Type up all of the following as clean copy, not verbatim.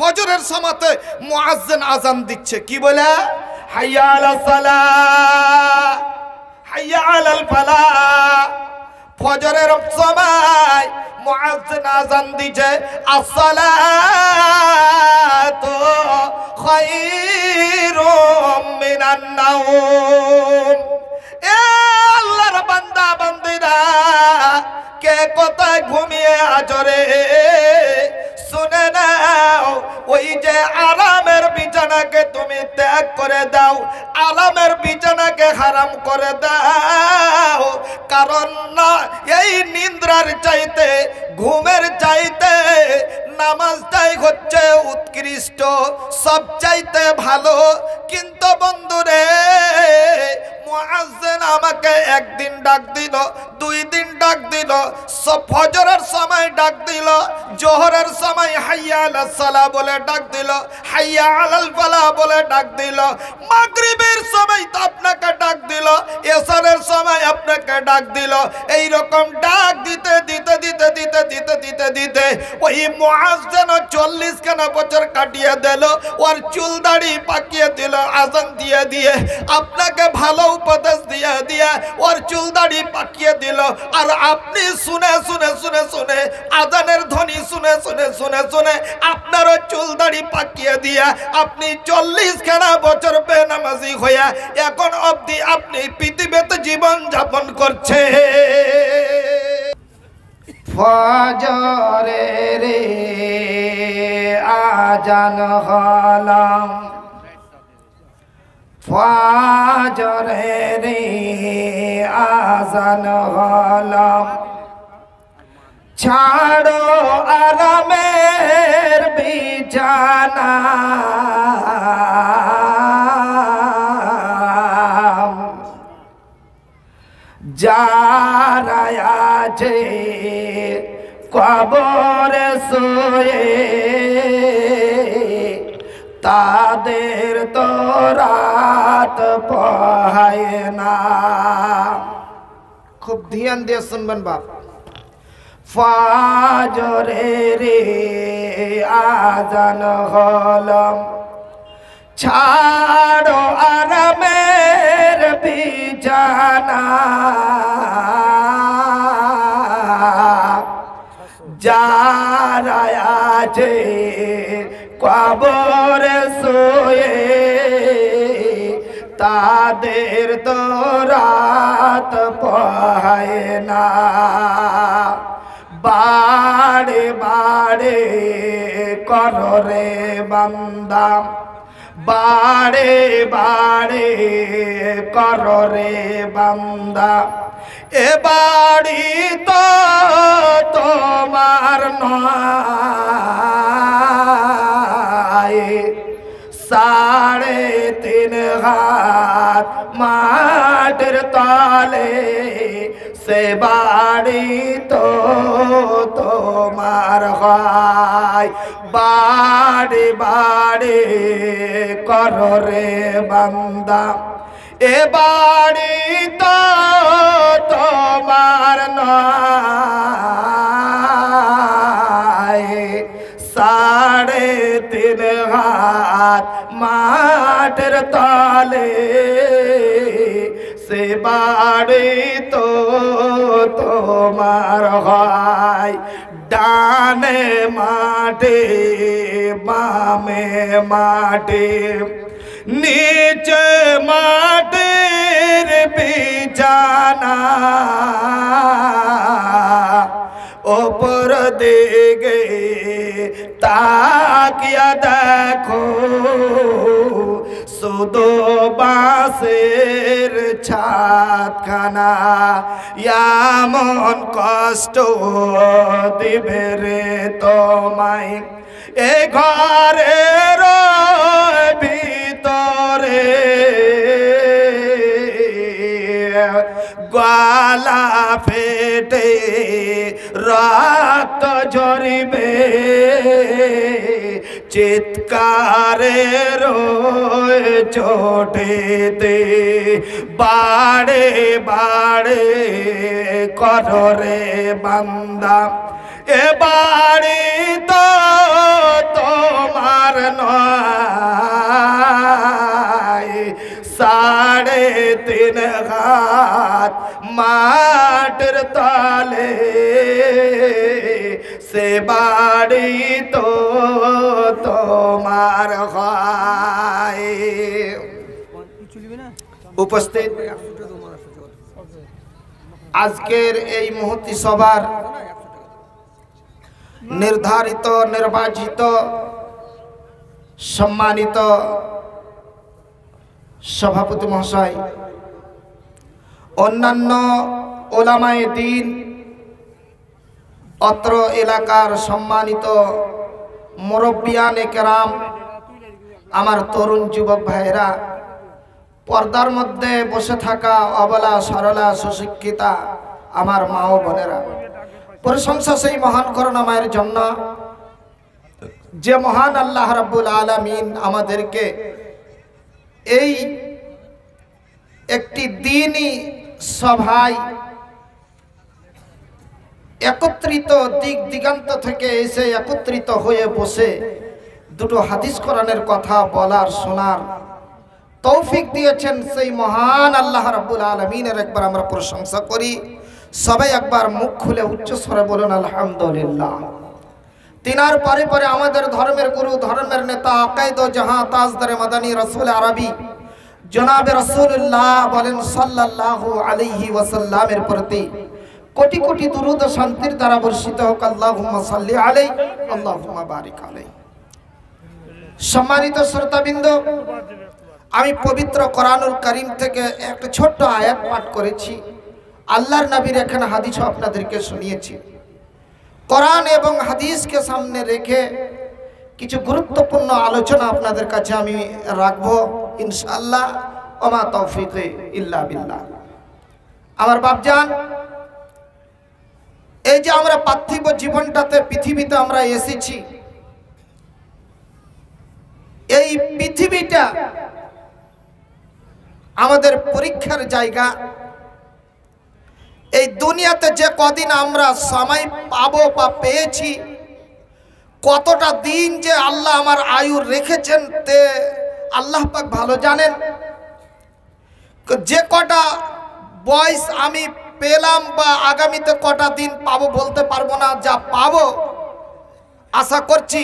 ফজরের সময়তে মুয়াজ্জিন আজান দিচ্ছে কি বলে হাইয়া আলাস সালাহ হাইয়া আলাল ফালাহ ফজরের সময় মুয়াজ্জিন আজান দিছে আসসালাতু খায়রুম মিনান নাওম এ আল্লাহর বান্দা বান্দিরা কে কোথায় ঘুমিয়ে আজরে শুনে নাও ওই যে আরামের বিছানাকে তুমি ত্যাগ করে দাও আরামের বিছানাকে হারাম করে দাও কারণ না এই নিদ্রার চাইতে ঘুমের চাইতে নামাজটাই হচ্ছে উৎকৃষ্ট সবচাইতে ভালো কিন্তু বন্ধুরে মুয়াজ্জিন আমাকে একদিন ডাক দিল দুই দিন ডাক দিল ফজরের সময় ডাক দিল জোহরের সময় হাইয়া আলাস সালাহ বলে ডাক দিল হাইয়া আলাল ফালাহ বলে ডাক দিল মাগরিবের সময় তো আপনাকে ডাক দিল এশারের সময় আপনাকে ডাক দিল এই রকম ডাক দিতে দিতে দিতে দিতে দিতে দিতে দিতে ওই মুয়াজ্জিন 40 খানা বছর কাটিয়ে দিল ওর চুল দাড়ি পাকিয়ে দিল আজান দিয়ে দিয়ে আপনাকে ভালো উপদেশ দিয়ে দিয়ে ওর চুল দাড়ি পাকিয়ে দিল আর আপনি শুনে শুনে শুনে শুনে আজানের ধ্বনি শুনে শুনে শুনে শুনে আপনারও চুল দাড়ি পাকিয়ে দিয়া আপনি 40 খানা বছর বেনামাজি হইয়া এখন অবধি আপনি পৃথিবীতে জীবন যাপন করছে ফজরের আজান হলাম ফজরের আজান হলাম ছাড়ো আরামের বিছানা যারা আছে কবরে শুয়ে তাদের তো রাত পায় না খুব ধ্যান দিয়ে শুনবেন বাপ ফজরের আজান হলাম ছাড়ো আরামের বিছানা যারা আছে কবরে শুয়ে তাদের তো রাত পায় না বাড়ে বাড়ে করো রে বান্দা বাড়ে বাড়ে করো রে বান্দা এ বাড়ি তো তোমার নয় 3.5 হাত মাটির তলে সে বাড়ি তো তোমার হয় বাড়ি বাড়ি করো রে বান্দা এ বাড়ি তো তোমার নয় 3.5 হাত মাটির তলে সে বাড়ি তো তোমার হয় ডানে মাটি বামে মাটি নিচে মাটির বিছানা ওপর দিকে তাকিয়া দেখো শুধু বাঁশের ছাদখানা এমন কষ্ট দিবে রে তোমায় এ ঘরের ভিতরে গলা ফেটে রক্ত ঝরিবে চিৎকারের চোটেতে বাড়ে বাড়ে করো রে বান্দা এ বাড়ি তো তোমার মাটির তলে সে বাড়ি তো তোমার হয়। উপস্থিত আজকের এই মুহূর্তে সভার নির্ধারিত নির্বাচিত সম্মানিত সভাপতি মহাশয়, অন্যান্য ওলামায়ে দ্বীন, অত্র এলাকার সম্মানিত মুরব্বিয়ানে কেরাম, আমার তরুণ যুবক ভাইরা, পর্দার মধ্যে বসে থাকা অবলা সরলা সুশিক্ষিতা আমার মা ও বোনেরা, প্রশংসা সেই মহান করুণাময়ের জন্য যে মহান আল্লাহ রাব্বুল আলামিন আমাদেরকে এই একটি দ্বীনি সভায় একত্রিত দিক দিগান্ত থেকে এসে একত্রিত হয়ে বসে দুটো হাদিস কোরআনের কথা বলার শোনার তৌফিক দিয়েছেন সেই মহান আল্লাহ রাব্বুল আলামিনের একবার আমরা প্রশংসা করি। সবাই একবার মুখ খুলে উচ্চ স্বরে বলুন আলহামদুলিল্লাহ। তিনার পরে পরে আমাদের ধর্মের গুরু, ধর্মের নেতা, আকায়েদ ও জাহাঁ তাজদারে মাদানী রাসূল আরবি জনাবে রাসূলুল্লাহ বলেন সাল্লাল্লাহু আলাইহি ওয়াসাল্লামের প্রতি কোটি কোটি দুরূদ ও শান্তির দ্বারা বর্ষিত হোক। আল্লাহুম্মা সাল্লি আলাইহি আল্লাহুম্মা বারিক আলাইহি। সম্মানিত শ্রোতাবৃন্দ, আমি পবিত্র কোরআনুল কারীম থেকে একটা ছোট্ট আয়াত পাঠ করেছি। আল্লাহর নবীর এখানে হাদিসও আপনাদেরকে শুনিয়েছি। কোরআন এবং হাদিসকে সামনে রেখে কিছু গুরুত্বপূর্ণ আলোচনা আপনাদের কাছে আমি রাখবো ইনশাআল্লাহ। ওমা তৌফিকে ইল্লা বিল্লাহ। আমার বাপজান, এই যে আমরা পার্থিব জীবনটাতে পৃথিবীতে আমরা এসেছি, এই পৃথিবীটা আমাদের পরীক্ষার জায়গা। এই দুনিয়াতে যে কদিন আমরা সময় পাবো বা পেয়েছি, কতটা দিন যে আল্লাহ আমার আয়ু রেখেছেন তে আল্লাহ পাক ভালো জানেন। যে কটা বয়স আমি পেলাম বা আগামীতে কটা দিন পাবো বলতে পারবো না, যা পাবো আশা করছি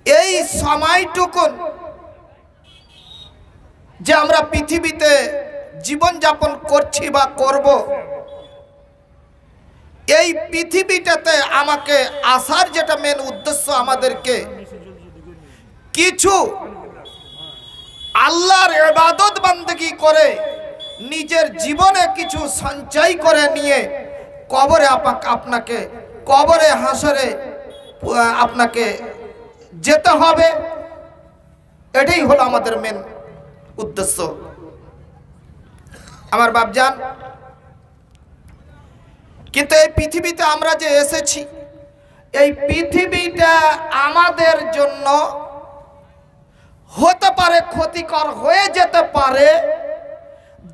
এই সময়টুকুন যে আমরা পৃথিবীতে জীবন যাপন করছি বা করব, এই পৃথিবীটাতে আমাকে আসার যেটা মেন উদ্দেশ্য, আমাদেরকে কিছু আল্লাহর ইবাদত বান্দেগি করে নিজের জীবনে কিছু সঞ্চয় করে নিয়ে কবরে আপনাকে কবরে হাসরে আপনাকে যেতে হবে। এটাই হলো আমাদের মেন উদ্দেশ্য। আমার বাপজান, কিন্তু এই পৃথিবীতে আমরা যে এসেছি, এই পৃথিবীটা আমাদের জন্য হতে পারে ক্ষতিকর হয়ে যেতে পারে,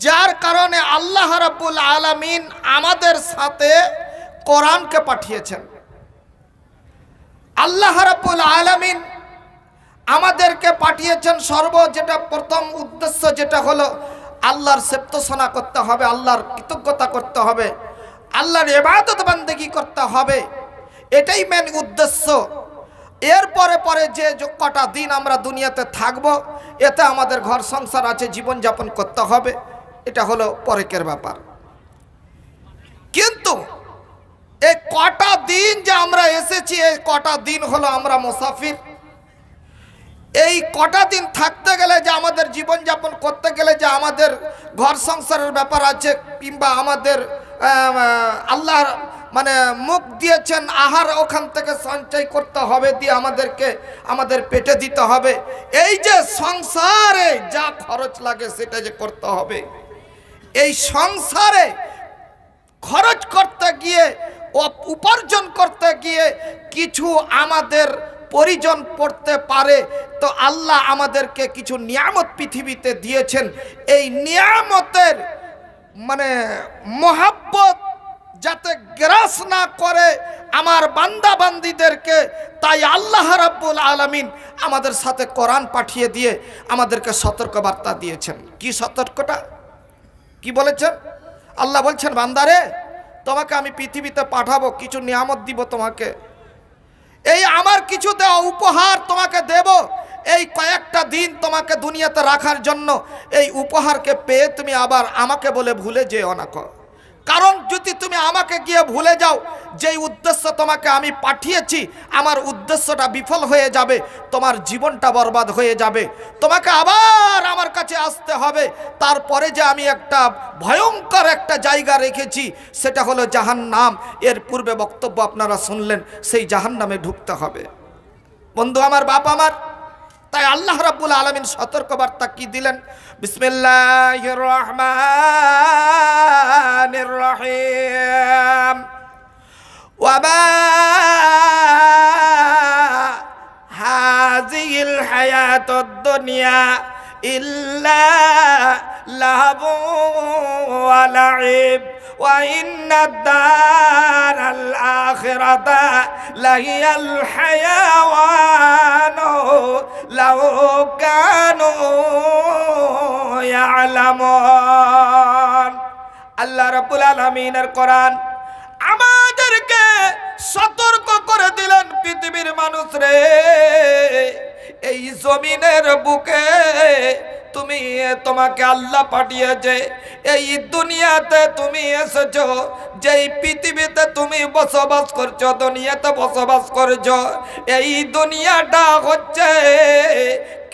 যার কারণে আল্লাহ রাব্বুল আলামিন আমাদের সাথে কোরআনকে পাঠিয়েছেন। আল্লাহ রাব্বুল আলামিন আমাদেরকে পাঠিয়েছেন যেটা প্রথম উদ্দেশ্য যেটা হলো আল্লাহর সেপ্তসনা করতে হবে, আল্লাহর কৃতজ্ঞতা করতে হবে, আল্লাহর ইবাদত বান্দেগি করতে হবে। এটাই মেন উদ্দেশ্য। এরপরে পরে যে কটা দিন আমরা দুনিয়াতে থাকব, এতে আমাদের ঘর সংসার আছে, জীবনযাপন করতে হবে, এটা হলো পরের ব্যাপার। কিন্তু এই কটা দিন যে আমরা এসেছি, এই কটা দিন হলো আমরা মুসাফির। এই কটা দিন থাকতে গেলে যে আমাদের জীবনযাপন করতে গেলে যে আমাদের ঘর সংসারের ব্যাপার আছে, কিংবা আমাদের আল্লাহর মানে মুখ দিয়েছেন আহার, ওখান থেকে সঞ্চয় করতে হবে, দিয়ে আমাদের পেটে দিতে হবে। এই যে সংসারে যা খরচ লাগে সেটা যে করতে হবে, এই সংসারে খরচ করতে গিয়ে, উপার্জন করতে গিয়ে কিছু আমাদের পরিজন পড়তে পারে। তো আল্লাহ আমাদেরকে কিছু নিয়ামত পৃথিবীতে দিয়েছেন। এই নিয়ামতের মানে মহাব্বত যাতে গ্রাস না করে আমার বান্দা বান্দীদেরকে, তাই আল্লাহ রাব্বুল আলামিন আমাদের সাথে কোরআন পাঠিয়ে দিয়ে আমাদেরকে সতর্কবার্তা দিয়েছেন। কি সতর্কতা, কি বলেছেন? আল্লাহ বলছেন বান্দারে তোমাকে আমি পৃথিবীতে পাঠাবো, কিছু নিয়ামত দিব তোমাকে, এই আমার কিছু দেওয়া উপহার তোমাকে দেব, এই কয়েকটা দিন তোমাকে দুনিয়াতে রাখার জন্য এই উপহারকে পেয়ে তুমি আবার আমাকে বলে ভুলে যেও না। কারণ যদি তুমি আমাকে গিয়ে ভুলে যাও, যেই উদ্দেশ্য তোমাকে আমি পাঠিয়েছি আমার উদ্দেশ্যটা বিফল হয়ে যাবে, তোমার জীবনটা বরবাদ হয়ে যাবে, তোমাকে আবার আমার কাছে আসতে হবে। তারপরে যে আমি একটা ভয়ঙ্কর একটা জায়গা রেখেছি সেটা হলো জাহান্নাম। এর পূর্বে বক্তব্য আপনারা শুনলেন, সেই জাহান্নামে ঢুকতে হবে। বন্ধু আমার, বাপ আমার, তাই আল্লাহ রাব্বুল আলামিন সতর্কবার্তা কি দিলেন? বিসমিল্লাহির রহমানির রহিম। ওয়ামা হাযিহিল হায়াতুদ দুনিয়া ইল্লা লাহবু ওয়া লাইব ওয়া ইন্নাদ দারাল আখিরাতা লাহিয়াল হায়াওয়ানু লাউ কানু ইয়ালামুন। আল্লাহ রাব্বুল আলামিনের কোরআন আমাদেরকে সতর্ক করে দিলেন, পৃথিবীর মানুষ রে, এই জমিনের বুকে তোমাকে আল্লাহ পাঠিয়েছে, এই দুনিয়াতে তুমি এসেছো, যেই পৃথিবীতে তুমি বসবাস করছো, দুনিয়াতে বসবাস করছো, এই দুনিয়াটা হচ্ছে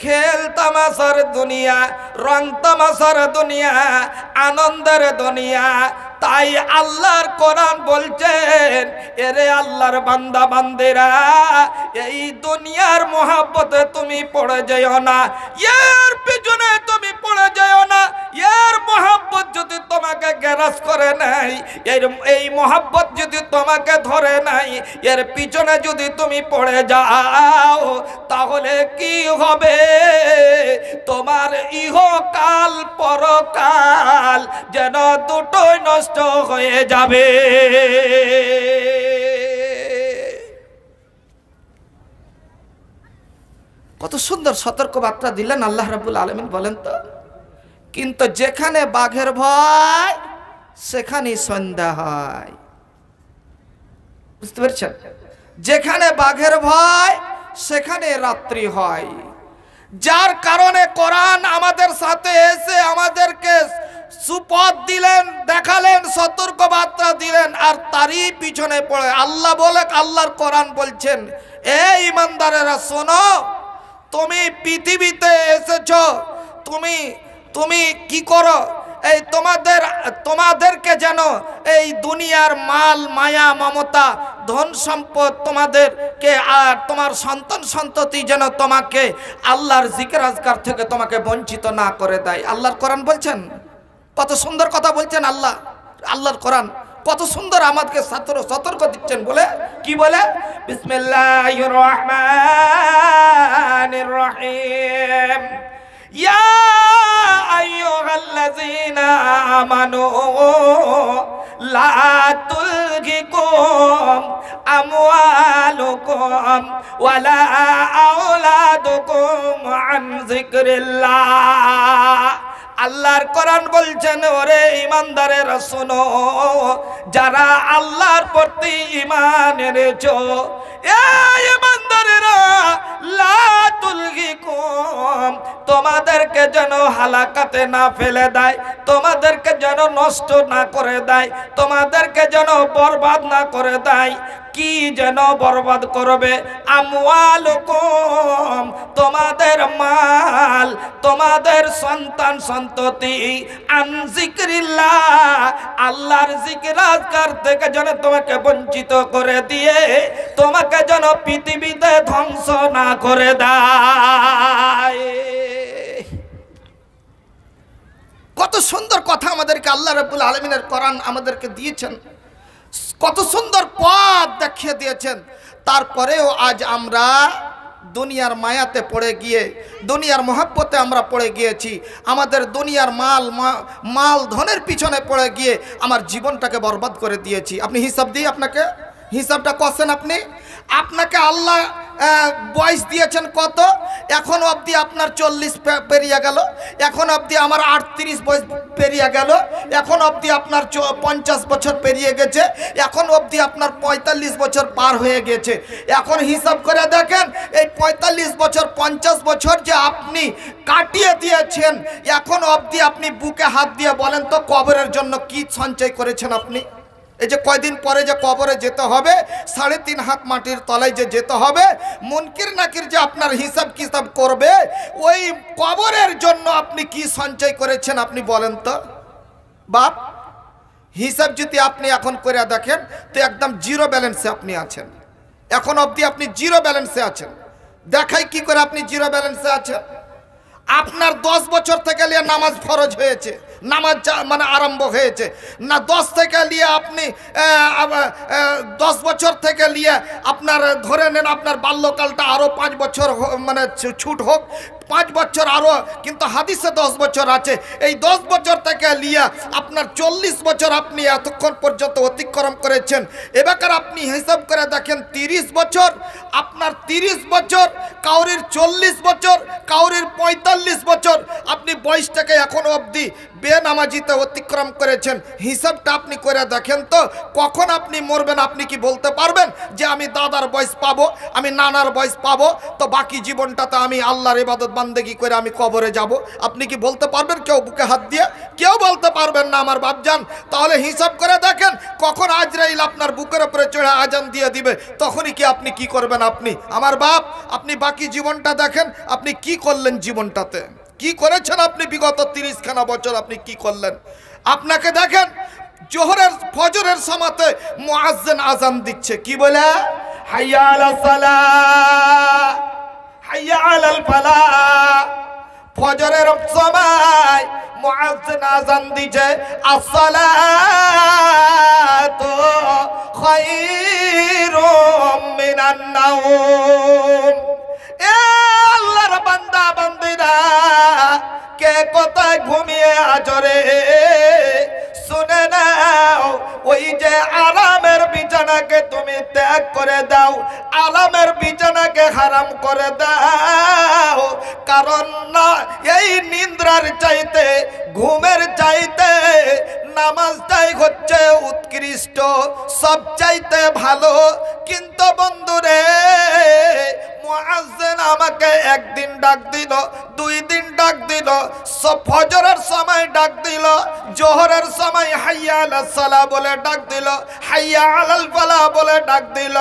খেল তামাশার দুনিয়া, রং তামাশার দুনিয়া, আনন্দের দুনিয়া। তাই আল্লাহর কোরআন বলছেন, এরে আল্লাহর বান্দা বান্দিরা, এই দুনিয়ার মোহাব্বতে তুমি পড়ে যেও না, এর পিছনে তুমি পড়ে যেও না। এর মোহাব্বত যদি তোমাকে গ্রাস করে নাই, এই মোহাব্বত যদি তোমাকে ধরে নাই, এর পিছনে যদি তুমি পড়ে যাও, তাহলে কি হবে? তোমার ইহকাল পরকাল যেন দুটোই নষ্ট হয়ে যাবে। কত সুন্দর সতর্ক বার্তা দিলেন আল্লাহ রাব্বুল আলামিন, বলেন তো। কিন্তু যেখানে বাঘের ভয় সেখানেই সন্ধ্যা হয়, বুঝতে পেরেছেন? যেখানে বাঘের ভয় সেখানে রাত্রি হয়। যার কারণে কোরআন আমাদের সাথে এসে আমাদেরকে সুপথ দিলেন, দেখালেন, সতর্ক বার্তা দিলেন, আর তারই পিছনে পড়ে আল্লাহ বলে, আল্লাহর কোরআন বলছেন, এই ইমানদারেরা শোনো, তুমি পৃথিবীতে এসেছো, তুমি কি করো? এই তোমাদেরকে যেন এই দুনিয়ার মাল মায়া মমতা ধন সম্পদ তোমাদেরকে আর তোমার সন্তান সন্ততি যেন তোমাকে আল্লাহর জিকির আজকার থেকে তোমাকে বঞ্চিত না করে দেয়। আল্লাহর কোরআন বলছেন, কত সুন্দর কথা বলছেন আল্লাহর কোরআন, কত সুন্দর আমাদেরকে সতর্ক দিচ্ছেন। বলে কি বলে? বিসমিল্লাহির রহমানির রহিম। ইয়া আইয়ুহাল্লাযীনা আমানু লা তুলহিকুম আমওয়ালুকুম ওয়ালা আওলাদুকুম আন যিকরিল্লাহ। আল্লাহর কোরআন বলছেন, ওরে ইমানদারেরা শোনো, যারা আল্লাহর প্রতি ঈমান এনেছো, এই ইমানদারেরা, লা তুলহিকুম, তোমাদেরকে যেন হালাকাতে না ফেলে দেয়, তোমাদেরকে যেন নষ্ট না করে দেয়, তোমাদেরকে যেন বরবাদ না করে দেয়। কি যেন বরবাদ করবে? আমওয়ালুকুম, তোমাদের মাল, তোমাদের সন্তান সন্ততি, আন যিকরিল্লাহ, আল্লাহর জিকির আজকার থেকে যেন তোমাকে বঞ্চিত করে দিয়ে তোমাকে যেন পৃথিবীতে ধ্বংস না করে দেয়। কত সুন্দর কথা আমাদেরকে আল্লাহ রাব্বুল আলামিনের কোরআন আমাদেরকে দিয়েছেন, কত সুন্দর পথ দেখিয়ে দিয়েছেন। তারপরেও আজ আমরা দুনিয়ার মায়াতে পড়ে গিয়ে, দুনিয়ার মহব্বতে আমরা পড়ে গিয়েছি, আমাদের দুনিয়ার মাল ধনের পিছনে পড়ে গিয়ে আমার জীবনটাকে বরবাদ করে দিয়েছি। আপনি হিসাব দিয়ে, আপনাকে হিসাবটা করছেন আপনি? আপনাকে আল্লাহ বয়স দিয়েছেন কত? এখন অবধি আপনার 40 পেরিয়ে গেল, এখন অবধি আমার 38 বয়স পেরিয়ে গেল, এখন অবধি আপনার 50 বছর পেরিয়ে গেছে, এখন অবধি আপনার 45 বছর পার হয়ে গেছে। এখন হিসাব করে দেখেন এই 45 বছর 50 বছর যে আপনি কাটিয়ে দিয়েছেন, এখন অবধি আপনি বুকে হাত দিয়ে বলেন তো কবরের জন্য কি সঞ্চয় করেছেন আপনি? এই যে কয়দিন পরে যে কবরে যেতে হবে, 3.5 হাত মাটির তলায় যে যেতে হবে, মুনকির নাকির যে আপনার হিসাব কিতাব করবে, ওই কবরের জন্য আপনি কি সঞ্চয় করেছেন আপনি বলেন তো বাপ? হিসাব যদি আপনি এখন করে দেখেন তো একদম জিরো ব্যালেন্সে আপনি আছেন। এখন অবধি আপনি জিরো ব্যালেন্সে আছেন। দেখাই কি করে আপনি জিরো ব্যালেন্সে আছেন। আপনার 10 বছর থেকে নিয়ে নামাজ ফরজ হয়েছে, নামাজ মানে আরম্ভ হয়েছে না, 10 থেকে নিয়ে আপনি 10 বছর থেকে নিয়ে আপনার ধরে নেন আপনার বাল্যকালটা আরও 5 বছর মানে ছুট হোক, 5 বছর আরও, কিন্তু হাদিসে 10 বছর আছে। এই 10 বছর থেকে নিয়ে আপনার 40 বছর আপনি এতক্ষণ পর্যন্ত অতিক্রম করেছেন। এবার আপনি হিসাব করে দেখেন 30 বছর, আপনার 30 বছর, কাউরির 40 বছর, কাউরির 45 বছর, আপনি বয়সটাকে এখনো অবধি বেনামাজিতে অতিক্রম করেছেন। হিসাবটা আপনি করে দেখেন তো কখন আপনি মরবেন আপনি কি বলতে পারবেন যে আমি দাদার বয়স পাবো, আমি নানার বয়স পাবো, তো বাকি জীবনটাতে আমি আল্লাহর ইবাদত বান্দেগি করে আমি কবরে যাব? আপনি কি বলতে পারবেন? কেউ বুকে হাত দিয়ে কেউ বলতে পারবেন না আমার বাপজান। তাহলে হিসাব করে দেখেন কখন আজরাইল আপনার বুকের উপরে চড়ে আজান দিয়ে দিবে, তখনই কি আপনি কি করবেন? আপনি আমার বাপ, আপনি বাকি জীবনটা দেখেন আপনি কি করলেন, জীবনটাতে কি করেছেন আপনি? বিগত 30 খানা বছর আপনি কি করলেন? আপনাকে দেখেন জোহরের ফজরের সময়তে মুয়াজ্জিন আজান দিচ্ছে, কি বলে? হাইয়া আলাস সালাহ, হাইয়া আলাল ফালাহ। ফজরের সময় মুয়াজ্জিন আজান দিচ্ছে, আসসালাতু খায়রুম মিনান নাওম। এ আল্লাহর বান্দা বান্দিরা, কে কোথায় ঘুমিয়ে আজরে শুনে নাও, ওই যে আরামের বিছানাকে তুমি ত্যাগ করে দাও, আরামের বিছানাকে হারাম করে দাও। কারণ না, এই নিদ্রার চাইতে, ঘুমের চাইতে নামাজটাই হচ্ছে উৎকৃষ্ট, সবচাইতে ভালো। কিন্তু বন্ধুরে, মুয়াজ্জিন আমাকে একদিন ডাক দিল, 2 দিন ডাক দিল, ফজরের সময় ডাক দিল, জোহরের সময় হাইয়া আলাস সালাহ বলে ডাক দিল, হাইয়া আলাল ফালাহ বলে ডাক দিল,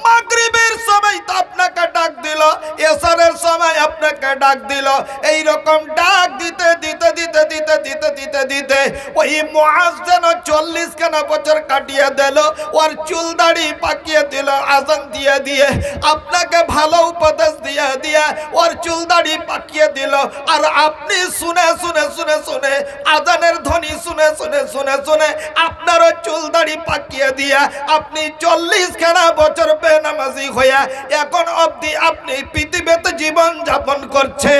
মাগরিবের সময় তো আপনাকে ডাক দিল, এশারের সময় আপনাকে ডাক দিল। এই রকম ডাক দিতে দিতে দিতে দিতে দিতে দিতে দিতে ওই মুয়াজ্জিন 40 খানা বছর কাটিয়ে দিল, ওর চুল দাড়ি পাকিয়ে দিল আজান দিয়ে দিয়ে, আপনাকে ভালো উপদেশ দিয়ে দিয়ে ওর চুল দাড়ি পাকিয়ে দিল। আর আপনি শুনে শুনে শুনে শুনে আজানের ধ্বনি শুনে শুনে শুনে শুনে আপনারও চুল দাড়ি পাকিয়ে দিয়ে আপনি 40 খানা বছর বেনামাজি হইয়া এখন অবধি আপনি পৃথিবীতে জীবন যাপন করছে।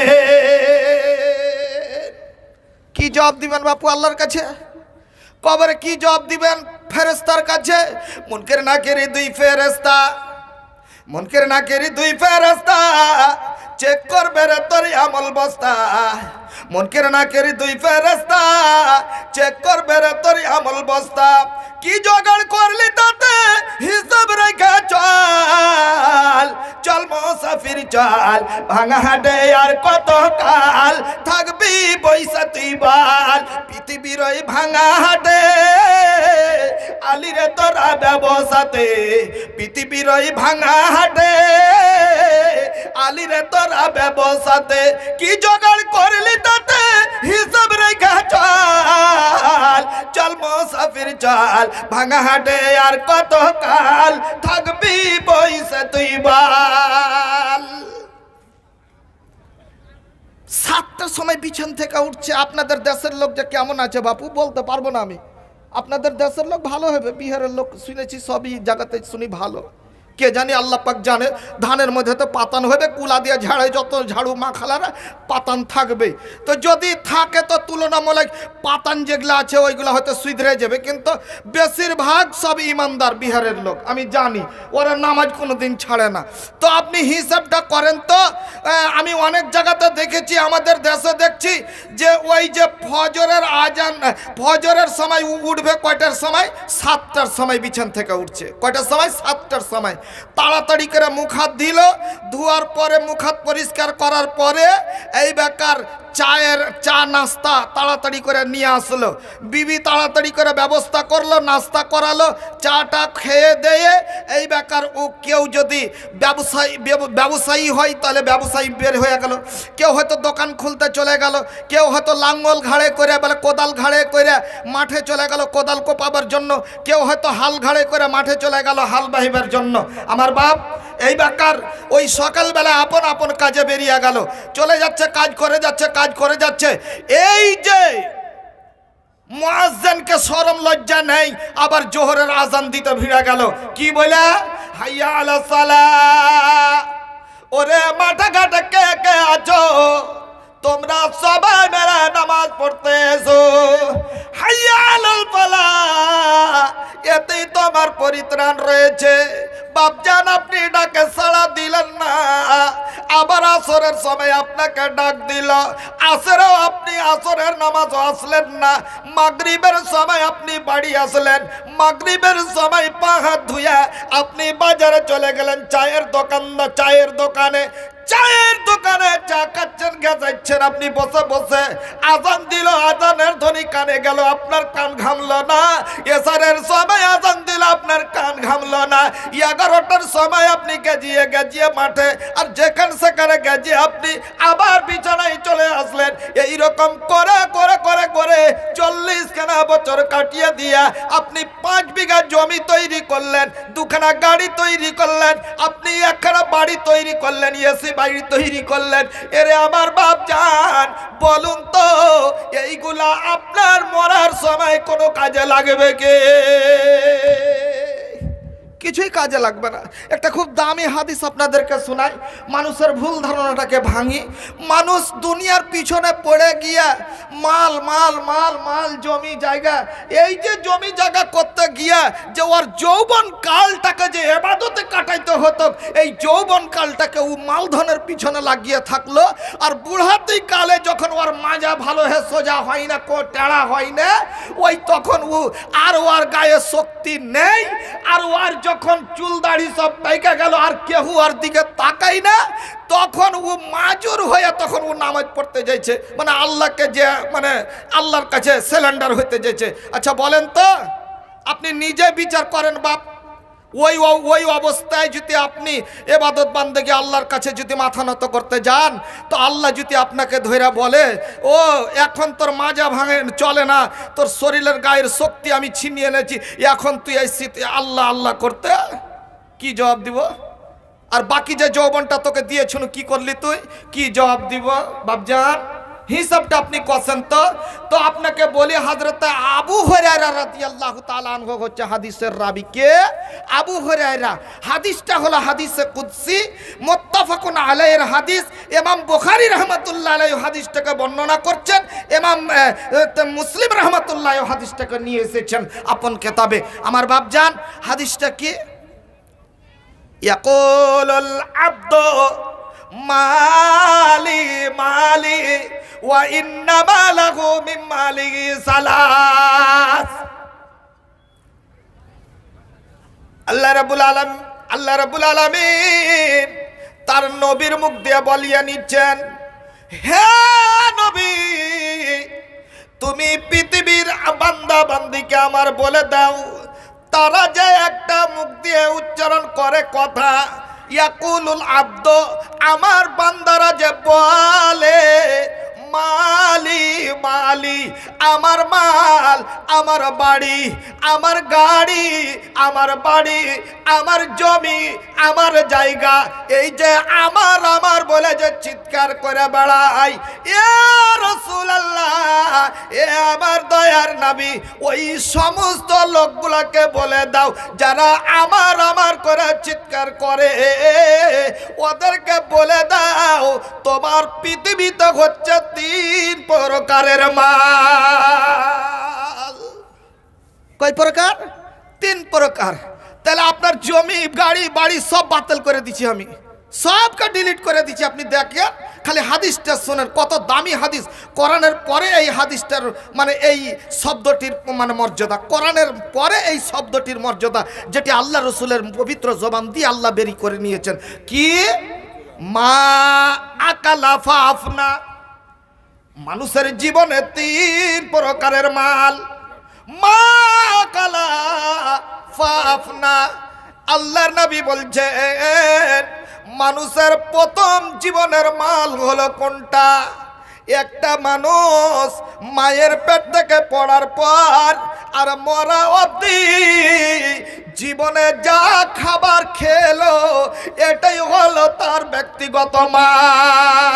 কি জবাব দিবেন বাপু আল্লাহর কাছে? কবরে কি জবাব দিবেন ফেরেশতার কাছে? মুনকির নাকির 2 ফেরেশতা, মুনকির নাকির 2 ফেরেশতা চেক করবে রে তোর আমল বস্তা। মুনকির নাকির 2 ফেরেশতা চেক করবে রে তোর আমল বস্তা। কি জোগাড় করলি তাতে হিসাব রেখে চল, চল মুসাফির চল, ভাঙা হাটে আর কত কাল থাকবি বইসা তুই বল। পৃথিবীর ওই ভাঙা হাটে আলিরে তোরা ব্যবসাতে, পৃথিবীর ওই ভাঙা হাটে আলিরে তোরা ব্যবসাতে। কি জোগাড় করলি তাতে হিসাব রেখে চল, চল মুসাফির চল, ভাঙা হাটে আর কত কাল থাকবি বইসা তুই বল। 7টার সময় বিছান থেকে উঠছে। আপনাদের দেশের লোক যে কেমন আছে বাপু বলতে পারবো না আমি। আপনাদের দেশের লোক ভালো হবে, বিহারের লোক শুনেছি সবই জায়গাতে শুনি ভালো, কে জানি, আল্লাহ পাক জানে। ধানের মধ্যে তো পাতান হবে, কুলা দিয়ে ঝাড়ে, যত ঝাড়ু মাখালারা পাতান থাকবে। তো যদি থাকে তো তুলনামূলক পাতান যেগুলো আছে ওইগুলো হয়তো সুধরে যাবে, কিন্তু বেশিরভাগ সব ইমানদার বিহারের লোক আমি জানি, ওরা নামাজ কোনো দিন ছাড়ে না। তো আপনি হিসাবটা করেন তো। আমি অনেক জায়গাতে দেখেছি, আমাদের দেশে দেখছি যে ওই যে ফজরের আজান, ফজরের সময় উঠবে কয়টার সময়? 7টার সময় বিছান থেকে উঠছে। কয়টার সময়? 7টার সময়। তাড়াতাড়ি করে মুখ হাত দিল, ধোয়ার পরে মুখ হাত পরিষ্কার করার পরে এই বেকার চা নাস্তা তাড়াতাড়ি করে নিয়ে আসলো। বিবি তাড়াতাড়ি করে ব্যবস্থা করলো, নাস্তা করালো, চাটা খেয়ে দিয়ে এই বেকার ও কেউ যদি ব্যবসায়ী হয় তাহলে ব্যবসায়ী বের হয়ে গেল, কেউ হয়তো দোকান খুলতে চলে গেল, কেউ হয়তো লাঙ্গল ঘাড়ে করে বলে কোদাল ঘাড়ে করে মাঠে চলে গেল কোদাল কোপাবার জন্য, কেউ হয়তো হাল ঘাড়ে করে মাঠে চলে গেল হাল বাহিবার জন্য। আমার বাপ এই বেকার ওই সকালবেলা আপন আপন কাজে বেরিয়ে গেল, চলে যাচ্ছে, কাজ করে যাচ্ছে, কাজ করে যাচ্ছে। এই যে মুয়াজ্জিনকে শরম লজ্জা নেই, আবার জোহরের আজান দিতে ভিড়ে গেল। কি বলে? হাইয়া আলাস সালাহ। ওরে মাঠে ঘাটে কে কে আছো? তোমরা সবাই মেলা নামাজ পড়তে এসো। হাইয়া আলাল ফালাহ। এতেই তোমার পরিত্রাণ রয়েছে। বাপজান আপনি ডাকে সাড়া দিলেন না, আবার আসরের সময় আপনাকে ডাক দিল, আসরেও আপনি আসরের নামাজও আসলেন না। মাগরিবের সময় আপনি বাড়ি আসলেন, মাগরিবের সময় পা হাত ধুয়ে আপনি বাজারে চলে গেলেন চায়ের দোকানে চা খাচ্ছেন, গেছাচ্ছেন আপনি বসে বসে। আজান দিল, আজানের ধ্বনি কানে গেল, আপনার কান ঘামলো না। এসারের সময় আজান দিল, আপনার কান ঘামলো না। 11টার সময় আপনি গেজিয়ে মাঠে, আর যেখানে সেখানে গেজিয়ে আপনি আবার বিছানায় চলে আসলেন। এইরকম করে করে করে করে 40খানা বছর কাটিয়ে দিয়া আপনি 5 বিঘা জমি তৈরি করলেন, 2খানা গাড়ি তৈরি করলেন, আপনি 1খানা বাড়ি তৈরি করলেন, এসি বাড়ি তৈরি করলেন। এরে আমার বাপ জান বলুন তো, এইগুলা আপনার মরার সময় কোনো কাজে লাগবে কে? কিছুই কাজে লাগবে না। একটা খুব দামি হাদিস আপনাদেরকে শোনাই, মানুষের ভুল ধারণাটাকে ভাঙি। মানুষ দুনিয়ার পিছনে পড়ে গিয়া মাল মাল মাল মাল জমি জায়গা, এই যে জমি জায়গা করতে গিয়া যে ওর যৌবন কালটাকে যে ইবাদতে কাটাইতে হতো, এই যৌবন কালটাকে ও মালধনের পিছনে লাগিয়ে থাকলো। আর বুড়াতি কালে যখন ওর মাজা ভালো হে সোজা হয় না, টেড়া হয় না, ওই তখন ও আর ওর গায়ে শক্তি নেই, আর ওর যখন চুল দাড়ি সব পাইকা গেল আর কেউ আর দিকে তাকাই না, তখন ও মাজুর হয়ে তখন ও নামাজ পড়তে যাইছে, মানে আল্লাহকে যে মানে আল্লাহর কাছে সিলিন্ডার হইতে যাইছে। আচ্ছা বলেন তো, আপনি নিজে বিচার করেন বাপ, ওই অবস্থায় যদি আপনি ইবাদত বান্দেগি আল্লাহর কাছে যদি মাথা নত করতে যান, তো আল্লাহ যদি আপনাকে ধইরা বলে ও এখন তোর মাজা ভাঙে চলে না, তোর শরীরের গায়ের শক্তি আমি ছিনিয়ে এনেছি, এখন তুই আইসি আল্লাহ আল্লাহ করতে, কি জবাব দিব? আর বাকি যে যৌবনটা তোকে দিয়েছিল কি করলি তুই, কি জবাব দিব বাপজান? হিসাবটা আপনি করেন তো আপনাকে বলি, হযরত আবু হুরায়রা রাদিয়াল্লাহু তাআলা আনহু হচ্ছে হাদিসের রাবী। কে? আবু হুরায়রা। হাদিসটা হলো হাদিসে কুদসি, মুত্তাফাকুন আলাইহির হাদিস। ইমাম বুখারী রাহমাতুল্লাহ আলাইহি হাদিসটাকে বর্ণনা করছেন, ইমাম মুসলিম রাহমাতুল্লাহ হাদিসটাকে নিয়ে এসেছেন আপন কিতাবে। আমার বাপজান হাদিসটা কি? ইয়াকুলুল আবদু মালি মালি ওয়া ইন্নামা লাহু মিন মালিহি সালাস। আল্লাহ রাব্বুল আলামিন তার নবীর মুখ দিয়ে বলিয়ে নিচ্ছেন, হে নবী তুমি পৃথিবীর বান্দা বান্দিকে আমার বলে দাও, তারা যে একটা মুখ দিয়ে উচ্চারণ করে কথা, ইয়াকুলুল আব্দ, আমার বান্দারা যে বলে মালি মালি, আমার মাল, আমার বাড়ি, আমার গাড়ি, আমার বাড়ি, আমার জমি, আমার জায়গা, এই যে আমার বলে যে চিৎকার করে বেড়ায়, এ রাসূলুল্লাহ, এ আমার দয়ার নবী, ওই সমস্ত লোকগুলোকে বলে দাও যারা আমার আমার করে চিৎকার করে, ওদেরকে বলে দাও তোমার পৃথিবীতে হচ্ছে 3 প্রকারের মাল। কয় প্রকার? 3 প্রকার। তাহলে আপনার জমি গাড়ি বাড়ি সব বাতিল করে দিচ্ছি, আমি সবকে ডিলিট করে দিচ্ছি। আপনি দেখেন, খালি হাদিসটা শোনেন, কত দামি হাদিস। কোরআনের পরে এই হাদিসটার মানে এই শব্দটির মানে মর্যাদা, কোরআনের পরে এই শব্দটির মর্যাদা, যেটি আল্লাহ রসুলের পবিত্র জবান দিয়ে আল্লাহ বেরি করে নিয়েছেন। কি? মা আকালা ফাফনা। মানুষের জীবনে 3 প্রকারের মাল। মা আকালা ফাফনা। আল্লাহর নবী বলছেন মানুষের প্রথম জীবনের মাল হলো কোনটা? একটা মানুষ মায়ের পেট থেকে পড়ার পর আর মরা অবধি জীবনে যা খাবার খেলো এটাই হলো তার ব্যক্তিগত মাল।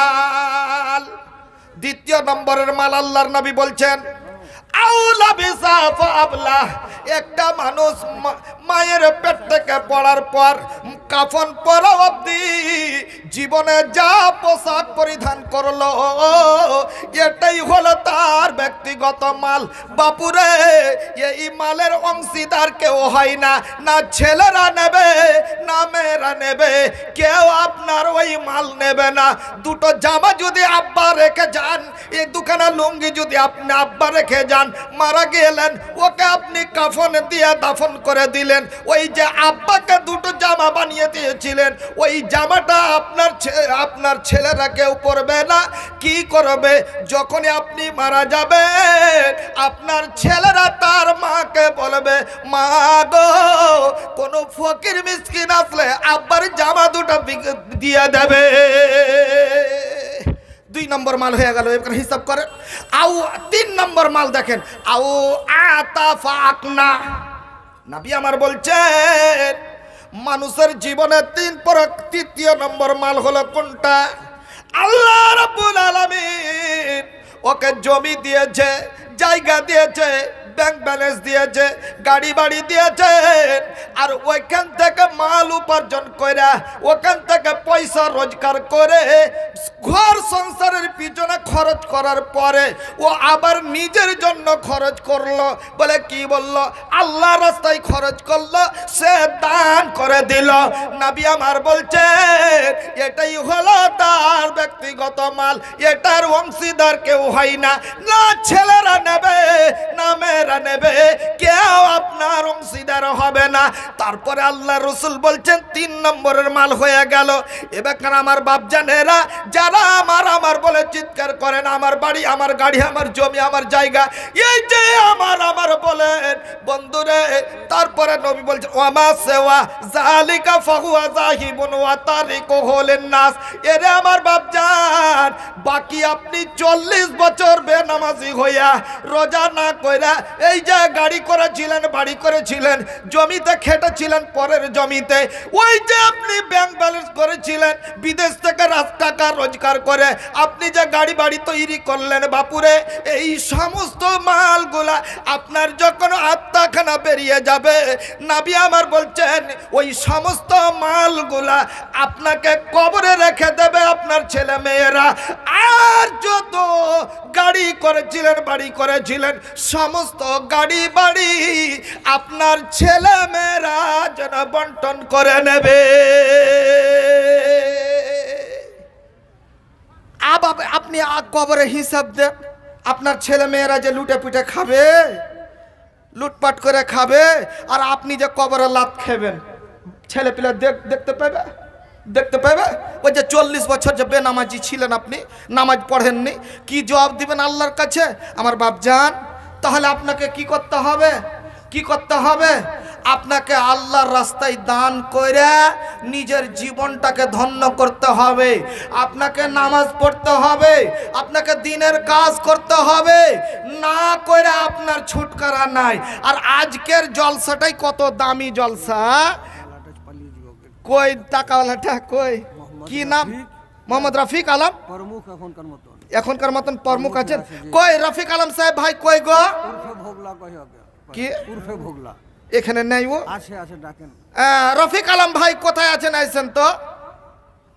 দ্বিতীয় নম্বরের মাল আল্লাহর নবী বলছেন আউলা বিসাফা আবলা। একটা মানুষ মায়ের পেট থেকে পড়ার পর কাফন পরা অবধি জীবনে যা পোশাক পরিধান করলো এটাই হলো তার ব্যক্তিগত মাল। বাপুরে, এই মালের অংশীদার কেউ হয় না, না ছেলেরা নেবে না মেয়েরা নেবে, কেউ আপনার ওই মাল নেবে না। 2টো জামা যদি আব্বা রেখে যান, এই 2খানা লুঙ্গি যদি আপনি আব্বা রেখে যান, মারা গেলেন, ওকে আপনি কাফন দিয়ে দাফন করে দিলেন। ওই যে আব্বাকে 2টো জামা বানিয়ে দিয়েছিলেন, ওই জামাটা আপনার ছেলেরা কেউ পরবে না। কি করবে? যখনই আপনি মারা যাবেন, আপনার ছেলেরা তার মাকে বলবে, মা গো, কোনো ফকির মিসকিন আসলে আব্বার জামা 2টা দিয়ে দেবে। 2 নম্বর মাল হয়ে গেল। এবার হিসাব করেন। আউ 3 নম্বর মাল দেখেন, আউ আতাফাকনা। নবী আমার বলছেন মানুষের জীবনে 3 নম্বর মাল হলো কোনটা? আল্লাহ রাব্বুল আলামিন ওকে জমি দিয়েছে, জায়গা দিয়েছে, ব্যাংক ব্যালেন্স দিয়েছে, গাড়ি বাড়ি দিয়েছে, আর ওইখান থেকে মাল উপার্জন করে, ওখান থেকে পয়সা রোজগার করে ঘর সংসারের পিছনে খরচ করার পরে ও আবার নিজের জন্য খরচ করলো। বলে কি বলল? আল্লাহ রাস্তায় খরচ করলো, সে দান করে দিল। নবী আমার বলছেন এটাই হলো তার ব্যক্তিগত মাল, এটার অংশীদার কেউ হয় না, না ছেলেরা নেবে না মেয়েরা নেবে, কেউ আপনার অংশীদার হবে না। তারপরে আল্লাহ রসুল বলছেন 3 নম্বরের মাল হয়ে গেল। এবার আমার বাপজানেরা যারা আমার বলে চিৎকার করেন, আমার বাড়ি, আমার গাড়ি, আমার জমি, আমার জায়গা, এই যে আমার বলেন বন্ধুরে, তারপরে নবী বলছেন ওয়ামা সেওয়া জালিকা ফাহুয়া যাহিবুন ওয়া তারিকুহু লিন-নাস। এরে আমার বাপজান, বাকি আপনি 40 বছর বেনামাজি হইয়া রোজা না কইরা এই যে গাড়ি করেছিলেন, বাড়ি করেছিলেন, জমিতে খেটেছিলেন পরের জমিতে, ওই যে আপনি ব্যাংক ব্যালেন্স করেছিলেন, বিদেশ থেকে টাকা রোজগার করে আপনি যে গাড়ি বাড়ি তৈরি করলেন, বাপুরে, এই সমস্ত মালগুলা আপনার যখন আত্মাখানা বেরিয়ে যাবে, নবী আমার বলছেন ওই সমস্ত মালগুলা আপনাকে কবরে রেখে দেবে আপনার ছেলে মেয়েরা। আর যত গাড়ি করেছিলেন, বাড়ি করেছিলেন, সমস্ত গাড়ি বাড়ি আপনার ছেলে মেয়েরা যেন বন্টন করে নেবে। আপনি কবরে হিসাব দেন, আপনার ছেলে মেয়েরা যে লুটে পিটে খাবে, লুটপাট করে খাবে, আর আপনি যে কবরে লাত খাবেন, ছেলে পিলে দেখতে পাবে? দেখতে পাবে? ওই যে 40 বছর যে বেনামাজি ছিলেন, আপনি নামাজ পড়েননি, কি জবাব দিবেন আল্লাহর কাছে? আমার বাপজান, তাহলে আপনাকে কি করতে হবে? কি করতে হবে? আপনাকে আল্লাহর রাস্তায় দান করে নিজের জীবনটাকে ধন্য করতে হবে, আপনাকে নামাজ পড়তে হবে, আপনাকে দিনের কাজ করতে হবে, না করে আপনার ছুটকারা নাই। আর আজকের জলসাটাই কত দামি জলসা। কই টাকাওয়ালাটা কই? কি নাম? মোহাম্মদ রফিক আলম প্রমুখ এখনকার মতন এখনকার মতন প্রমুখ আছেন। কই রফিক আলম সাহেব ভাই কই গো? উর্ফে ভোগলা কহে ওকে। কি উর্ফে ভোগলা এখানে নাই ও? আছে ডাকেন। রফিক আলম ভাই কোথায় আছেন? আইছেন তো।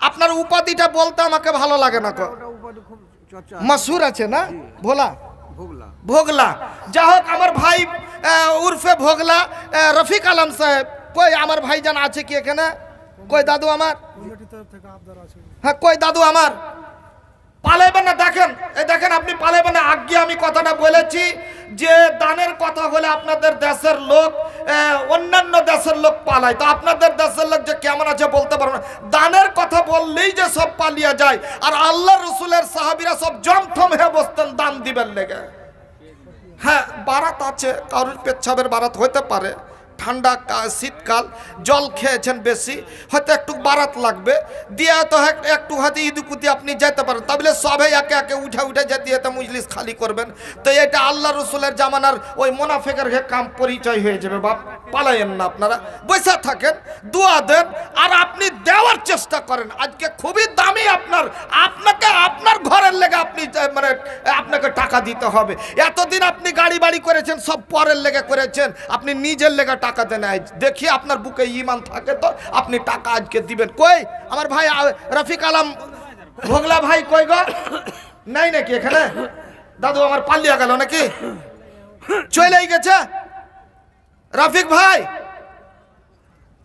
আপনার উপাধিটা বলতে আমাকে ভালো লাগে না। ওটা উপাধি খুব চর্চা মশহুর আছে না? ভোলা ভোগলা। ভোগলা। যা হোক আমার ভাই উর্ফে ভোগলা রফিক আলম সাহেব কই? আমার ভাইজান আছে কি এখানে? কই দাদু আমার? হ্যাঁ কই দাদু আমার? পালাইবেন না। দেখেন এই দেখেন আপনি পালাইবেন না। আগে আমি কথাটা বলেছি যে দানের কথা হলে আপনাদের দেশের লোক অন্যান্য দেশের লোক পালায়, তো আপনাদের দেশের লোক যে কেমন আছে বলতে পারবো না। দানের কথা বললেই যে সব পালিয়ে যায়, আর আল্লাহ রসুলের সাহাবীরা সব জমথম হয়ে বসতেন দান দিবেন লেগে। হ্যাঁ বারাত আছে, কারোর পেচ্ছাবের বারাত হতে পারে, ঠান্ডা শীতকাল জল খেয়েছেন বেশি, হয়তো একটু বারাত লাগবে দিয়ে তো একটু হয়তো ইদুকুতি আপনি যেতে পারেন, তাহলে সবাই একে একে উঠে উঠে যেতে যেতে মজলিস খালি করবেন। তো এটা আল্লাহ রসুলের জামানার ওই মুনাফিকের কাম পরিচয় হয়ে যাবে। বাপ পালায়েন না, আপনারা বসে থাকেন, দোয়া দেন আর আপনি দেওয়ার চেষ্টা করেন। আজকে খুবই দামি আপনাকে আপনার ঘরের লেগে আপনি মানে আপনাকে টাকা দিতে হবে। এতদিন আপনি গাড়ি বাড়ি করেছেন সব পরের লেগে করেছেন, আপনি নিজের লেগে টাকা দেন। দেখি আপনার বুকে ঈমান থাকে তো আপনি টাকা আজকে দিবেন। কই আমার ভাই রফিক আলম ভোগলা ভাই কই গো? নাই নাকি এখানে? দাদু আমার পালিয়ে গেল নাকি? চলেই গেছে? রফিক ভাই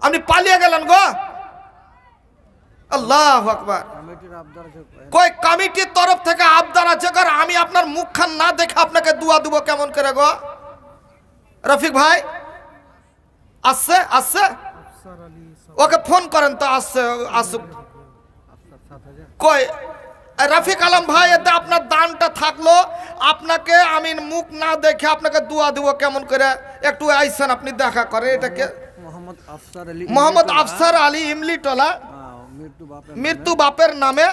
আপনি পালিয়ে গেলেন গো? আল্লাহু আকবার। কমিটির আবদার আছে। কই কমিটির তরফ থেকে আবদার আছে? আর আমি আপনার মুখখান না দেখে আপনাকে দুয়া দেবো কেমন করে গো? রফিক ভাই আসছে আসছে ওকে ফোন করেন তো আসছে আসুক। কই রফিক আলম ভাই এতে আপনার দানটা থাকলো, আপনাকে আমি মুখ না দেখে আপনাকে দুয়া দেবো কেমন করে? একটু আইসেন আপনি দেখা করে। এটাকে মোহাম্মদ আফসার আলী ইমলিটোলা, মৃত্যু বাপের নামে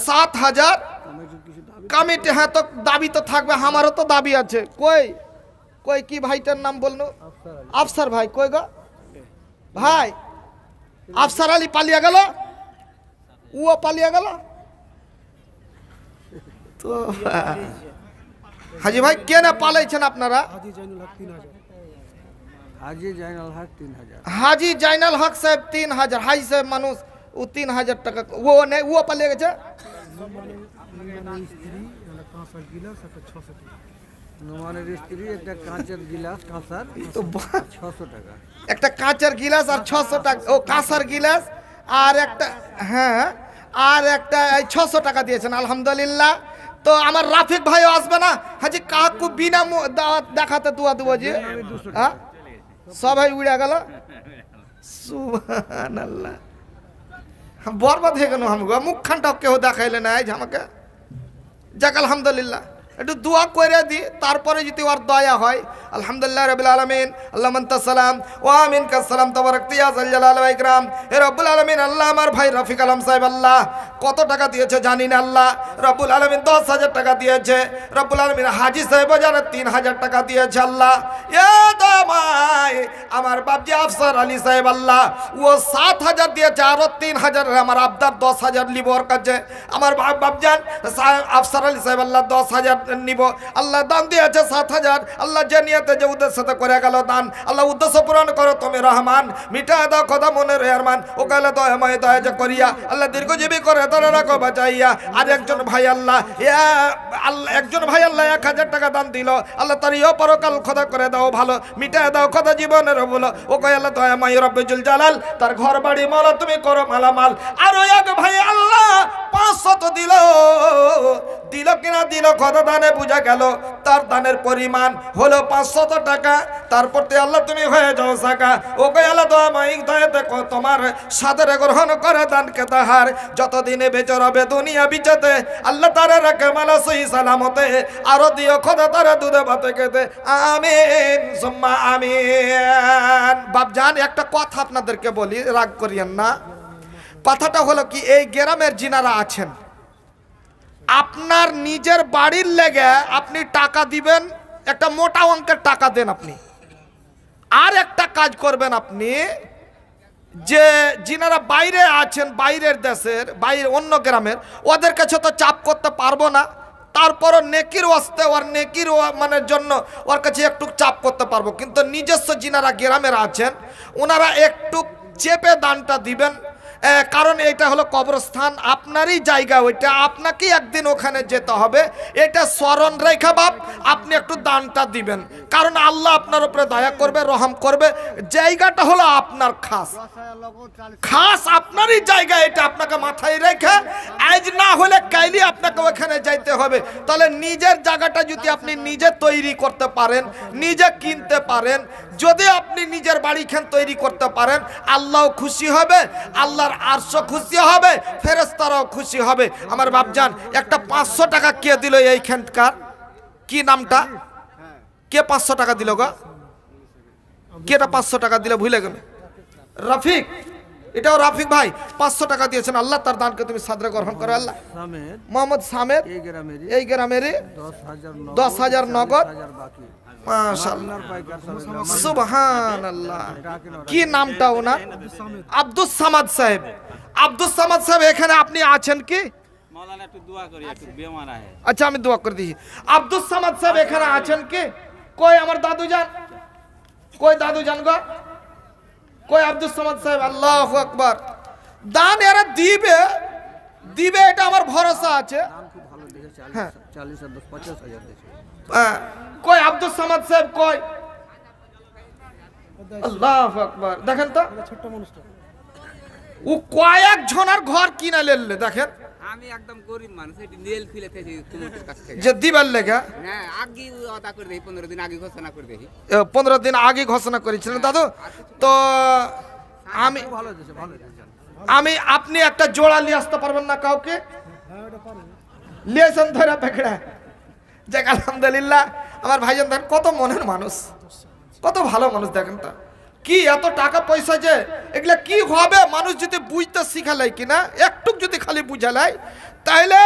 ৭,০০০ কমিটি। হ্যাঁ তো দাবি তো থাকবে, আমারও তো দাবি আছে। কই কই কি ভাইটার নাম বললো? আফসার ভাই কই গো ভাই? আফসার আলী পালিয়ে গেল, ও পালিয়ে গেল তো। হাজি ভাই কেন পালাইছেন আপনারা? হাজি জাইনাল হক ৩০০০। হাজি জাইনাল হক সাহেব ৩০০০। হাজি সাহেব মানুষ, ও ৩০০০ টাকা ও নেই, ও পালিয়ে গেছে। নোমানের স্ত্রী একটা কাঁচের গিলাস কাঁসার ৬০০ টাকা। একটা কাঁচের গিলাস আর ৬০০ টাকা। ও কাঁসার গিলাস আর একটা, হ্যাঁ আর একটা ৬০০ টাকা দিয়েছেন আলহামদুলিল্লাহ। তো আমার রাফিক ভাইও আসবে না হাজি? কাকু বিনা দেখাতে দোয়া দেবো যে হ্যাঁ সবাই উড়ে গেল। সুবহানাল্লাহ, বরবাদ হয়ে গেল। আমাকে মুখখানটাও কেউ দেখাইলে না আমাকে। যাক আলহামদুলিল্লাহ, একটু দোয়া করে দি, তারপরে যদি ওর দয়া হয়। আলহামদুলিল্লাহ রাব্বিল আলামিন। আল্লাহুম্মা আনতাস সালাম ওয়া মিনকাস সালাম তাবারাকতা ইয়া যাল জালালি ওয়াল ইকরাম। হে রব্বুল আলামিন, আল্লাহ আমার ভাই রফিক আলম সাহেব আল্লাহ কত টাকা দিয়েছে জানি না। আল্লাহ রব্বুল আলামিন ১০,০০০ টাকা দিয়েছে। রব্বুল আলামিন হাজি সাহেব জানে ৩০০০ টাকা দিয়েছে। আল্লাহ এ দামাই আমার বাপজি আফসার আলী সাহেব আল্লাহ ও ৭,০০০ দিয়েছে, আরো ৩০০০ আমার আবদার ১০,০০০ নিব ওর কাছে। আমার বাপজান আফসার আলী সাহেব আল্লাহ ১০,০০০ নিব। আল্লাহ দান দিয়েছে ৭,০০০। আল্লাহ যে নিয়তে যে উদ্দেশ্যতে করে গেল দান, আল্লাহ উদ্দেশ্য পূরণ করো তুমি রহমান। মিঠা দাও কথা মনে রহমান ও গেলে দয়াময় দয়া যে করিয়া আল্লাহ দীর্ঘজীবী করে ধরে রাখো বাঁচাইয়া। আর একজন ভাই আল্লাহ একজন ভাই আল্লাহ ১,০০০ টাকা দান দিল। আল্লাহ তার ইয় পরকাল খোদা করে দাও ভালো, মিঠা দাও কথা জীবনের বলো ও কয় আল্লাহ দয়াময় রব্বুল জালাল তার ঘর বাড়ি মালা তুমি করো মালামাল। আর ওই এক ভাই আল্লাহ ৫০০ দিল কিনা দিল কথা দানে বুঝা গেল তার দানের পরিমাণ হলো ৫০০ টাকা। তারপর আল্লাহ তুমি হয়ে যাও সাকা ও কই আল্লাহ দয়াময়িক দয়াতে তোমার সাদরে গ্রহণ করে দানকে তাহার যতদিনে বেঁচে রবে দুনিয়া বিচাতে আল্লাহ তারে রাখে মালা সহি সালামতে। আরো দিও খোদা তারে দুধে ভাতে খেতে। আমিন সুম্মা আমিন। বাপজান একটা কথা আপনাদেরকে বলি, রাগ করিয়েন না। কথাটা হলো কি, এই গ্রামের যিনারা আছেন আপনার নিজের বাড়ির লেগে আপনি টাকা দিবেন, একটা মোটা অঙ্কের টাকা দেন আপনি। আর একটা কাজ করবেন, আপনি যে যিনারা বাইরে আছেন, বাইরের দেশের, বাইরে অন্য গ্রামের, ওদের কাছে তো চাপ করতে পারবো না, তারপরও নেকির ওয়াস্তে ওর নেকির মানের জন্য ওর কাছে একটু চাপ করতে পারবো, কিন্তু নিজস্ব যিনারা গ্রামের আছেন ওনারা একটু চেপে দানটা দিবেন। কারণ এটা হলো কবরস্থান, আপনারই জায়গা, ওইটা আপনাকেই একদিন ওখানে যেতে হবে, এটা স্মরণ রেখা বাপ আপনি একটু দানটা দিবেন, কারণ আল্লাহ আপনার উপরে দয়া করবে, রহম করবে। জায়গাটা হলো আপনার খাস, খাস আপনারই জায়গা, এটা আপনাকে মাথায় রেখে আজ না হলে কাইলি আপনাকে ওখানে যাইতে হবে। তাহলে নিজের জায়গাটা যদি আপনি নিজে তৈরি করতে পারেন, নিজে কিনতে পারেন, যদি আপনি নিজের বাড়িখান তৈরি করতে পারেন, আল্লাহ খুশি হবে, আল্লাহর আরশও খুশি হবে, ফেরেশতারাও খুশি হবে। আমার বাপজান একটা 500 টাকা কে দিল এইখানকার, কি নামটা, কে 500 টাকা দিল গো, কেটা 500 টাকা দিলে ভুলে গেল, রফিক, এটাও রাফিক ভাই 500 টাকা দিয়েছেন। আল্লাহ তার দানকে তুমি সাদরে গ্রহণ করো। আল্লাহ মোহাম্মদ সামেদ এই গ্রামেরই 10,000 নগদ, মাশাআল্লাহ, সুবহানাল্লাহ। কি নামটা ওনার? আব্দুস সামাদ সাহেব। আব্দুস সামাদ সাহেব এখানে আপনি আছেন কি? মৌলানা একটু দোয়া করি, একটু বেমার আছে। আচ্ছা আমি দোয়া করে দিই। আব্দুস সামাদ সাহেব এখানে আছেন কি? কই আমার দাদু জান, কই দাদু জান গো, কই আব্দুস সামাদ সাহেব? আল্লাহু আকবার। দান এরা দিবে, দিবে এটা আমার ভরসা আছে। হ্যাঁ 40 আর 10 50,000 দিয়েছে। কই আব্দুস সামাদ সাহেব কই? আল্লাহু আকবার। দেখেন তো ও কয়েক জনের ঘর কিনা লেলে, দেখেন আমি একদম গরিব মানুষ, এটি নেল খুলে থেকে তোমাদের কাছ থেকে যে দিবার লেগা। হ্যাঁ আগে আদা করে দেই, 15 দিন আগে ঘোষণা করে দেই। 15 দিন আগে ঘোষণা করেছিলেন দাদু। তো আমি ভালো দিয়েছে, ভালো দিয়েছে। আমি আপনি একটা জোড়া নিয়ে আসতে পারবেন না কাউকে? লিয়েছেন ধরা পেকড়া। যাক আলহামদুলিল্লাহ। আমার ভাইজান দেখেন কত মনের মানুষ, কত ভালো মানুষ। দেখেন তা কি এত টাকা পয়সা যে এগুলা কি হবে, মানুষ যদি বুঝতে শিখালাই কিনা, একটু যদি খালি বুঝালাই, তাইলে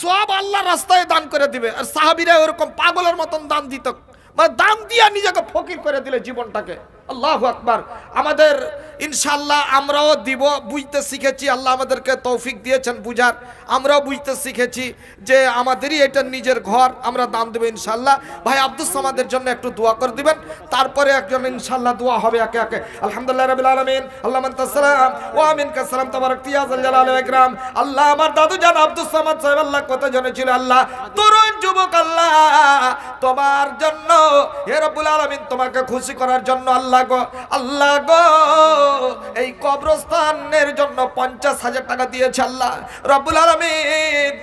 সব আল্লাহ রাস্তায় দান করে দিবে। আর সাহাবীরা ওরকম পাগলের মতন দান দিত, মানে দান দিয়া নিজেকে ফকির করে দিলে জীবনটাকে। আল্লাহু আকবার। আমাদের ইনশাআল্লাহ আমরাও দিব, বুঝতে শিখেছি, আল্লাহ আমাদেরকে তৌফিক দিয়েছেন বুঝার, আমরাও বুঝতে শিখেছি যে আমাদেরই এটা নিজের ঘর, আমরা দান দেবো ইনশাআল্লাহ। ভাই আব্দুস সামাদের জন্য একটু দোয়া করে দিবেন, তারপরে একজন ইনশাআল্লাহ দোয়া হবে একে একে। আলহামদুলিল্লাহ রাব্বিল আলামিন, আল্লাহু আনতাস সালাম ওয়া মিনকাস সালাম, তাবারাক ইয়া যাল জালালি ওয়া ইকরাম। আল্লাহ আমার দাদু জান আব্দুস সামাদ সাহেব আল্লাহ কত জনে ছিল, আল্লাহ তরুণ যুবক, আল্লাহ তোমার জন্য হে রব্বুল আলামিন, তোমাকে খুশি করার জন্য আল্লাহ গো, আল্লাহ গো এই কবরস্থানের জন্য 50,000 টাকা দিয়েছে আল্লাহ রব্বুল আলামিন।